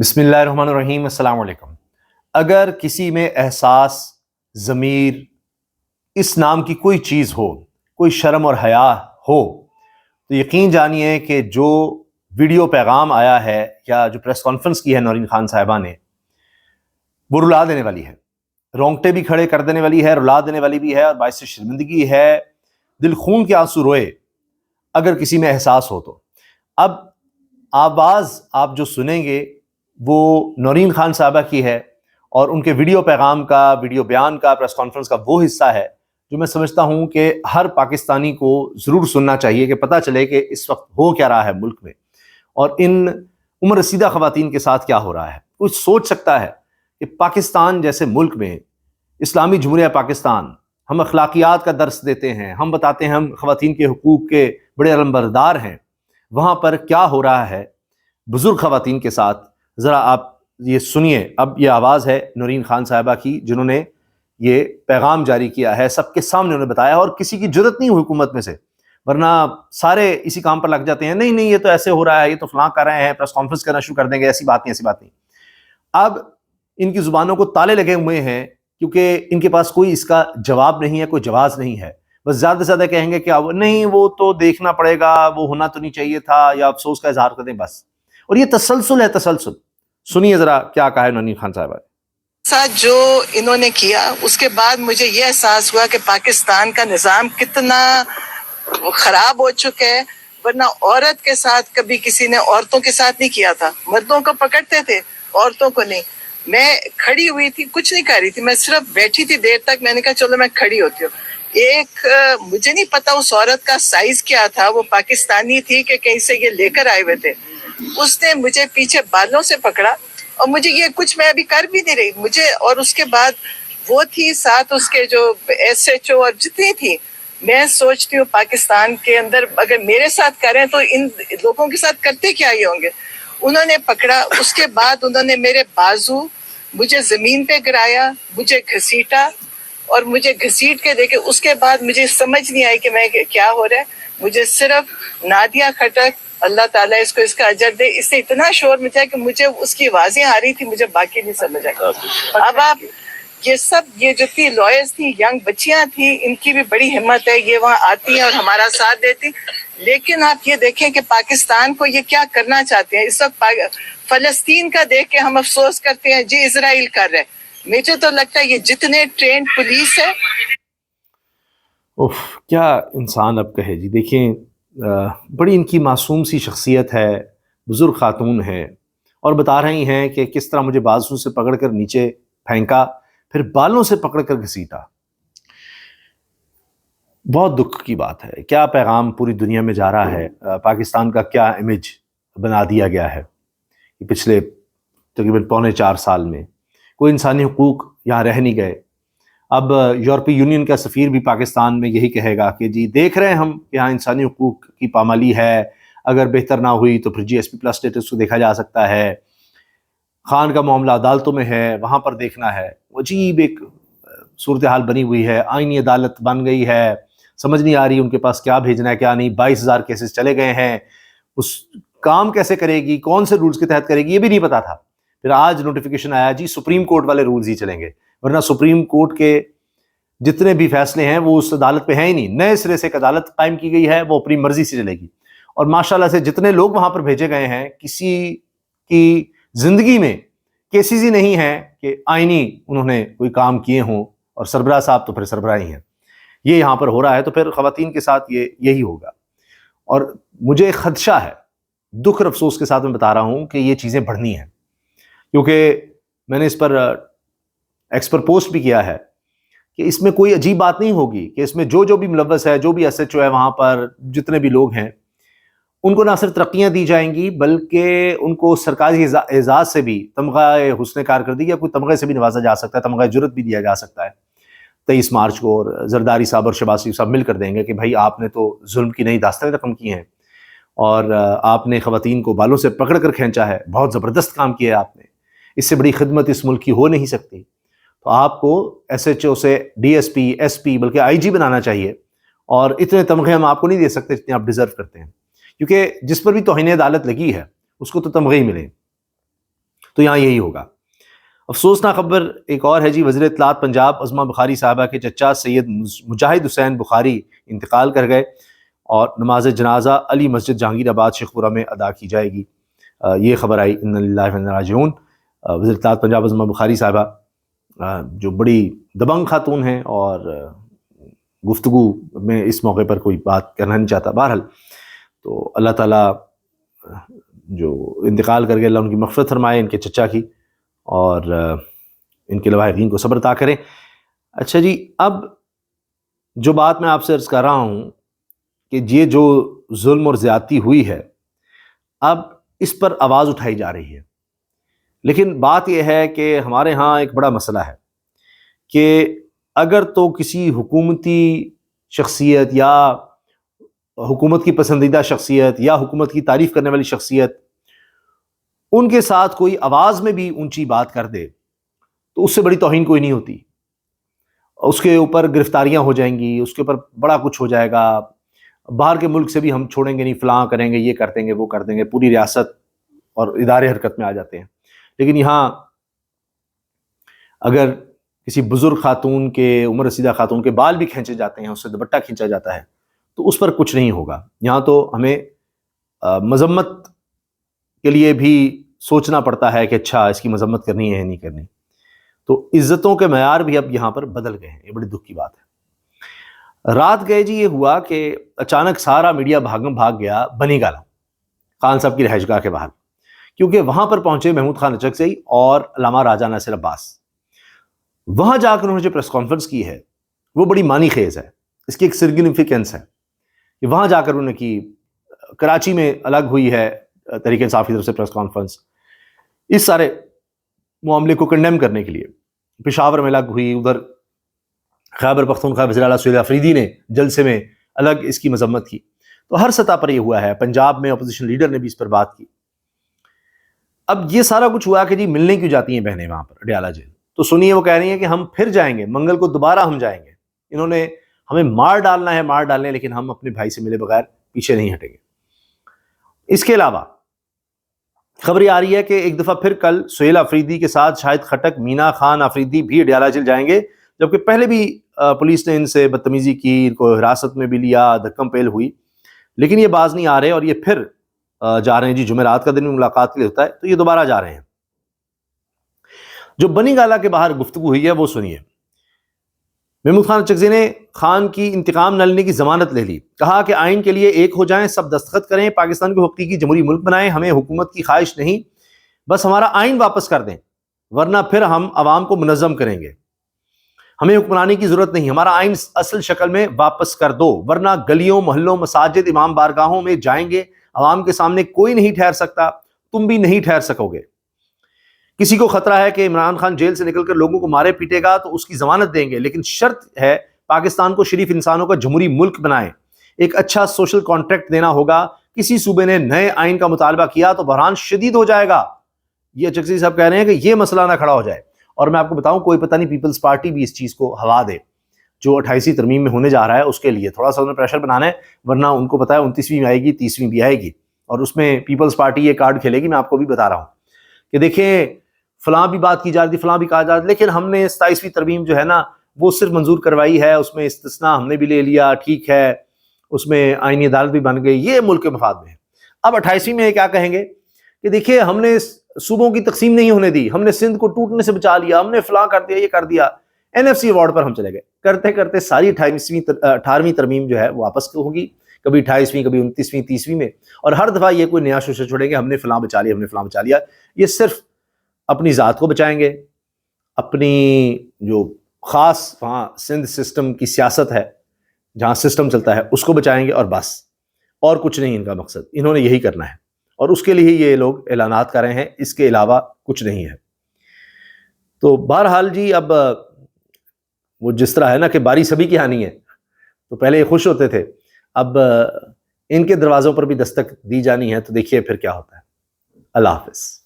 بسم اللہ الرحمن الرحیم۔ السلام علیکم۔ اگر کسی میں احساس، ضمیر، اس نام کی کوئی چیز ہو، کوئی شرم اور حیا ہو، تو یقین جانیے کہ جو ویڈیو پیغام آیا ہے یا جو پریس کانفرنس کی ہے نورین خان صاحبہ نے، وہ رلا دینے والی ہے، رونگٹے بھی کھڑے کر دینے والی ہے، رلا دینے والی بھی ہے، اور باعث شرمندگی ہے، دل خون کے آنسو روئے اگر کسی میں احساس ہو تو۔ اب آواز آپ جو سنیں گے وہ نورین خان صاحبہ کی ہے، اور ان کے ویڈیو پیغام کا، ویڈیو بیان کا، پریس کانفرنس کا وہ حصہ ہے جو میں سمجھتا ہوں کہ ہر پاکستانی کو ضرور سننا چاہیے کہ پتہ چلے کہ اس وقت ہو کیا رہا ہے ملک میں، اور ان عمر رسیدہ خواتین کے ساتھ کیا ہو رہا ہے۔ کچھ سوچ سکتا ہے کہ پاکستان جیسے ملک میں، اسلامی جمہوریہ پاکستان، ہم اخلاقیات کا درس دیتے ہیں، ہم بتاتے ہیں ہم خواتین کے حقوق کے بڑے علمبردار ہیں، وہاں پر کیا ہو رہا ہے بزرگ خواتین کے ساتھ، ذرا آپ یہ سنیے۔ اب یہ آواز ہے نورین خان صاحبہ کی، جنہوں نے یہ پیغام جاری کیا ہے، سب کے سامنے انہوں نے بتایا، اور کسی کی جرت نہیں ہوئی حکومت میں سے، ورنہ سارے اسی کام پر لگ جاتے ہیں، نہیں یہ تو ایسے ہو رہا ہے، یہ تو فلاں کر رہے ہیں، پریس کانفرنس کرنا شروع کر دیں گے، ایسی بات نہیں۔ اب ان کی زبانوں کو تالے لگے ہوئے ہیں، کیونکہ ان کے پاس کوئی اس کا جواب نہیں ہے، کوئی جواز نہیں ہے۔ بس زیادہ سے زیادہ کہیں گے کہ نہیں وہ تو دیکھنا پڑے گا، وہ ہونا تو نہیں چاہیے تھا، یا افسوس کا اظہار کر دیں بس۔ اور یہ تسلسل ہے، تسلسل۔ سنیے ذرا کیا کہا ہے نورین خان صاحبہ نے۔ ساتھ جو انہوں نے کیا، اس کے بعد مجھے یہ احساس ہوا کہ پاکستان کا نظام کتنا خراب ہو چکا ہے۔ ورنہ عورت کے ساتھ کبھی کسی نے عورتوں کے ساتھ نہیں کیا تھا، مردوں کو پکڑتے تھے، عورتوں کو نہیں۔ میں کھڑی ہوئی تھی، کچھ نہیں کر رہی تھی، میں صرف بیٹھی تھی دیر تک، میں نے کہا چلو میں کھڑی ہوتی ہوں۔ مجھے نہیں پتا اس عورت کا سائز کیا تھا، وہ پاکستانی تھی کہ کہیں سے یہ لے کر آئے ہوئے تھے۔ اس نے مجھے پیچھے بالوں سے پکڑا، اور مجھے یہ کچھ میں ابھی کر بھی نہیں رہی مجھے، اور اس کے بعد وہ تھی ساتھ اس کے جو ایس ایچ او اور جتنی تھی۔ میں سوچتی ہوں پاکستان کے اندر اگر میرے ساتھ کریں تو ان لوگوں کے ساتھ کرتے کیا ہی ہوں گے۔ انہوں نے پکڑا، اس کے بعد انہوں نے میرے بازو مجھے زمین پہ گرایا، مجھے گھسیٹا، اور مجھے گھسیٹ کے دیکھے، اس کے بعد مجھے سمجھ نہیں آئی کہ میں کیا ہو رہا ہے۔ مجھے صرف نادیہ کھٹک، اللہ تعالیٰ اس کو اس کا اجر دے، اس نے اتنا شور مچایا کہ مجھے اس کی آوازیں آ رہی تھی، مجھے باقی نہیں سمجھ آئی۔ اب آپ یہ جو تھی لائرز تھی، ینگ بچیاں تھیں، ان کی بھی بڑی ہمت ہے، یہ وہاں آتی ہیں اور ہمارا ساتھ دیتی۔ لیکن آپ یہ دیکھیں کہ پاکستان کو یہ کیا کرنا چاہتے ہیں۔ اس وقت فلسطین کا دیکھ کے ہم افسوس کرتے ہیں جی اسرائیل کر رہے، مجھے تو لگتا ہے یہ جتنے ٹرینڈ پولیس ہے۔ کیا انسان اب کہے جی۔ دیکھیں بڑی ان کی معصوم سی شخصیت ہے، بزرگ خاتون ہے، اور بتا رہی ہیں کہ کس طرح مجھے بازو سے پکڑ کر نیچے پھینکا، پھر بالوں سے پکڑ کر گھسیٹا۔ بہت دکھ کی بات ہے۔ کیا پیغام پوری دنیا میں جا رہا ہے، پاکستان کا کیا امیج بنا دیا گیا ہے پچھلے تقریباً 4.25 سال میں۔ کوئی انسانی حقوق یہاں رہ نہیں گئے۔ اب یورپی یونین کا سفیر بھی پاکستان میں یہی کہے گا کہ جی دیکھ رہے ہیں ہم یہاں انسانی حقوق کی پامالی ہے، اگر بہتر نہ ہوئی تو پھر GSP+ اسٹیٹس کو دیکھا جا سکتا ہے، خان کا معاملہ عدالتوں میں ہے، وہاں پر دیکھنا ہے۔ عجیب ایک صورتحال بنی ہوئی ہے، آئینی عدالت بن گئی ہے، سمجھ نہیں آ رہی ان کے پاس کیا بھیجنا ہے کیا نہیں۔ 22,000 کیسز چلے گئے ہیں، اس کام کیسے کرے گی، کون سے رولز کے تحت کرے گی، یہ بھی نہیں پتا تھا۔ پھر آج نوٹیفیکیشن آیا جی سپریم کورٹ والے رولز ہی چلیں گے، ورنہ سپریم کورٹ کے جتنے بھی فیصلے ہیں وہ اس عدالت پہ ہیں ہی نہیں۔ نئے سرے سے ایک عدالت قائم کی گئی ہے، وہ اپنی مرضی سے چلے گی، اور ماشاءاللہ سے جتنے لوگ وہاں پر بھیجے گئے ہیں، کسی کی زندگی میں کیسز ہی نہیں ہیں کہ آئینی انہوں نے کوئی کام کیے ہوں، اور سربراہ صاحب تو پھر سربراہ ہی ہیں۔ یہ یہاں پر ہو رہا ہے، تو پھر خواتین کے ساتھ یہی ہوگا۔ اور مجھے ایک خدشہ ہے، دکھ اور افسوس کے ساتھ میں بتا رہا ہوں کہ یہ چیزیں بڑھنی ہیں، کیونکہ میں نے اس پر ایکس پر پوسٹ بھی کیا ہے کہ اس میں کوئی عجیب بات نہیں ہوگی کہ اس میں جو بھی ملوث ہے، جو بھی ایس ایچ او ہے وہاں پر، جتنے بھی لوگ ہیں، ان کو نہ صرف ترقیاں دی جائیں گی بلکہ ان کو سرکاری اعزاز سے بھی، تمغہ حسن کارکردگی یا کوئی تمغے سے بھی نوازا جا سکتا ہے، تمغہ جرت بھی دیا جا سکتا ہے 23 مارچ کو، اور زرداری صاحب اور شہباز شریف صاحب مل کر دیں گے کہ بھائی آپ نے تو ظلم کی نئی داستانیں رقم کی ہیں، اور آپ نے خواتین کو بالوں سے پکڑ کر کھینچا ہے، بہت زبردست کام کیا ہے آپ نے، اس سے بڑی خدمت اس ملک کی ہو نہیں سکتی۔ تو آپ کو ایس ایچ او سے DSP SP بلکہ IG بنانا چاہیے، اور اتنے تمغے ہم آپ کو نہیں دے سکتے جتنے آپ ڈیزرو کرتے ہیں، کیونکہ جس پر بھی توہین عدالت لگی ہے اس کو تو تمغے ہی ملے۔ تو تو یہاں یہی ہوگا۔ افسوسناک خبر ایک اور ہے جی، وزیر اطلاعات پنجاب عظمیٰ بخاری صاحبہ کے چچا سید مجاہد حسین بخاری انتقال کر گئے، اور نماز جنازہ علی مسجد جہانگیر آباد شیخ پورہ میں ادا کی جائے گی۔ یہ خبر آئی، انا للہ و انا راجعون۔ وزیر اطلاعات پنجاب عظمیٰ بخاری صاحبہ جو بڑی دبنگ خاتون ہیں، اور گفتگو میں اس موقع پر کوئی بات کرنا نہیں چاہتا، بہرحال تو اللہ تعالیٰ جو انتقال کر گئے، اللہ ان کی مغفرت فرمائے، ان کے چچا کی، اور ان کے لواحقین کو صبر عطا کریں۔ اچھا جی، اب جو بات میں آپ سے عرض کر رہا ہوں کہ یہ جو ظلم اور زیادتی ہوئی ہے، اب اس پر آواز اٹھائی جا رہی ہے، لیکن بات یہ ہے کہ ہمارے ہاں ایک بڑا مسئلہ ہے کہ اگر تو کسی حکومتی شخصیت یا حکومت کی پسندیدہ شخصیت یا حکومت کی تعریف کرنے والی شخصیت ان کے ساتھ کوئی آواز میں بھی اونچی بات کر دے تو اس سے بڑی توہین کوئی نہیں ہوتی۔ اس کے اوپر گرفتاریاں ہو جائیں گی، اس کے اوپر بڑا کچھ ہو جائے گا، باہر کے ملک سے بھی ہم چھوڑیں گے نہیں، فلاں کریں گے، یہ کر دیں گے، وہ کر دیں گے، پوری ریاست اور ادارے حرکت میں آ جاتے ہیں۔ لیکن یہاں اگر کسی بزرگ خاتون کے، عمر رسیدہ خاتون کے بال بھی کھینچے جاتے ہیں، اس سے دوپٹہ کھینچا جاتا ہے، تو اس پر کچھ نہیں ہوگا۔ یہاں تو ہمیں مذمت کے لیے بھی سوچنا پڑتا ہے کہ اچھا اس کی مذمت کرنی ہے یا نہیں کرنی۔ تو عزتوں کے معیار بھی اب یہاں پر بدل گئے ہیں، یہ بڑی دکھ کی بات ہے۔ رات گئے جی، یہ ہوا کہ اچانک سارا میڈیا بھاگ گیا بنی گالا خان صاحب کی رہائش گاہ کے باہر، کیونکہ وہاں پر پہنچے محمود خان اچکزئی اور علامہ راجہ ناصر عباس۔ وہاں جا کر انہوں نے جو پریس کانفرنس کی ہے وہ بڑی معنی خیز ہے، اس کی ایک سگنیفیکنس ہے کہ وہاں جا کر انہوں نے کی۔ کراچی میں الگ ہوئی ہے تحریک انصاف کی طرف سے پریس کانفرنس اس سارے معاملے کو کنڈیم کرنے کے لیے، پشاور میں الگ ہوئی، ادھر خیبر پختونخوا وزیر اعلیٰ سہیل آفریدی نے جلسے میں الگ اس کی مذمت کی۔ تو ہر سطح پر یہ ہوا ہے، پنجاب میں اپوزیشن لیڈر نے بھی اس پر بات کی۔ اب یہ سارا کچھ ہوا کہ جی ملنے کیوں جاتی ہیں بہنیں وہاں پر اڈیالہ جیل؟ تو سنیے، وہ کہہ رہی ہیں کہ ہم پھر جائیں گے، منگل کو دوبارہ ہم جائیں گے، انہوں نے ہمیں مار ڈالنا ہے، مار ڈالنے، لیکن ہم اپنے بھائی سے ملے بغیر پیچھے نہیں ہٹیں گے۔ اس کے علاوہ خبر یہ آ رہی ہے کہ ایک دفعہ پھر کل سہیل آفریدی کے ساتھ شاہد خٹک، مینا خان آفریدی بھی اڈیالہ جیل جائیں گے، جبکہ پہلے بھی پولیس نے ان سے بدتمیزی کی، ان کو حراست میں بھی لیا، دھکم پیل ہوئی، لیکن یہ باز نہیں آ رہے، اور یہ پھر جا رہے ہیں جی، جمعرات کا دن بھی ملاقات کے لیے ہوتا ہے، تو یہ دوبارہ جا رہے ہیں۔ جو بنی گالا کے باہر گفتگو ہوئی ہے وہ سنیے۔ محمود خان اچکزئی نے خان کی انتقام نہ لینے کی ضمانت لے لی، کہا کہ آئین کے لیے ایک ہو جائیں، سب دستخط کریں، پاکستان کو حقیقی جمہوری ملک بنائیں، ہمیں حکومت کی خواہش نہیں، بس ہمارا آئین واپس کر دیں، ورنہ پھر ہم عوام کو منظم کریں گے، ہمیں حکمرانی کی ضرورت نہیں، ہمارا آئین اصل شکل میں واپس کر دو، ورنہ گلیوں، محلوں، مساجد، امام بارگاہوں میں جائیں گے، عوام کے سامنے کوئی نہیں ٹھہر سکتا، تم بھی نہیں ٹھہر سکو گے۔ کسی کو خطرہ ہے کہ عمران خان جیل سے نکل کر لوگوں کو مارے پیٹے گا تو اس کی ضمانت دیں گے، لیکن شرط ہے پاکستان کو شریف انسانوں کا جمہوری ملک بنائیں، ایک اچھا سوشل کانٹریکٹ دینا ہوگا، کسی صوبے نے نئے آئین کا مطالبہ کیا تو بحران شدید ہو جائے گا۔ یہ اچکزئی صاحب کہہ رہے ہیں کہ یہ مسئلہ نہ کھڑا ہو جائے، اور میں آپ کو بتاؤں کوئی پتہ نہیں پیپلز پارٹی بھی اس چیز کو ہوا دے، جو 28ویں ترمیم میں ہونے جا رہا ہے اس کے لیے تھوڑا سا انہیں پریشر بنانا ہے، ورنہ ان کو پتہ ہے 29ویں میں آئے گی، 30ویں بھی آئے گی، اور اس میں پیپلز پارٹی یہ کارڈ کھیلے گی۔ میں آپ کو بھی بتا رہا ہوں کہ دیکھیں فلاں بھی بات کی جا رہی تھی، فلاں بھی کہا جا رہا تھا، لیکن ہم نے 27ویں ترمیم جو ہے نا وہ صرف منظور کروائی ہے، اس میں استثناء ہم نے بھی لے لیا، ٹھیک ہے، اس میں آئینی عدالت بھی بن گئی، یہ ملک کے مفاد میں ہے۔ اب 28ویں میں کیا کہیں گے کہ دیکھیے ہم نے صوبوں کی تقسیم نہیں ہونے دی، ہم نے سندھ کو ٹوٹنے سے بچا لیا، ہم نے فلاں کر دیا، یہ کر دیا، NFC ایوارڈ پر ہم چلے گئے، کرتے کرتے ساری 18ویں ترمیم جو ہے وہ واپس ہوگی، کبھی 28ویں، کبھی 29ویں، 30ویں میں، اور ہر دفعہ یہ کوئی نیا شوشہ چھوڑیں گے، ہم نے فلاں بچا لیا، ہم نے فلاں بچا لیا۔ یہ صرف اپنی ذات کو بچائیں گے، اپنی جو خاص وہاں سندھ سسٹم کی سیاست ہے، جہاں سسٹم چلتا ہے، اس کو بچائیں گے، اور بس، اور کچھ نہیں ان کا مقصد، انہوں نے یہی کرنا ہے، اور اس کے لیے یہ لوگ اعلانات کر رہے ہیں، اس کے علاوہ کچھ نہیں ہے۔ تو بہرحال جی اب وہ جس طرح ہے نا کہ باری سبھی کی آنی ہے، تو پہلے یہ خوش ہوتے تھے، اب ان کے دروازوں پر بھی دستک دی جانی ہے، تو دیکھیے پھر کیا ہوتا ہے۔ اللہ حافظ۔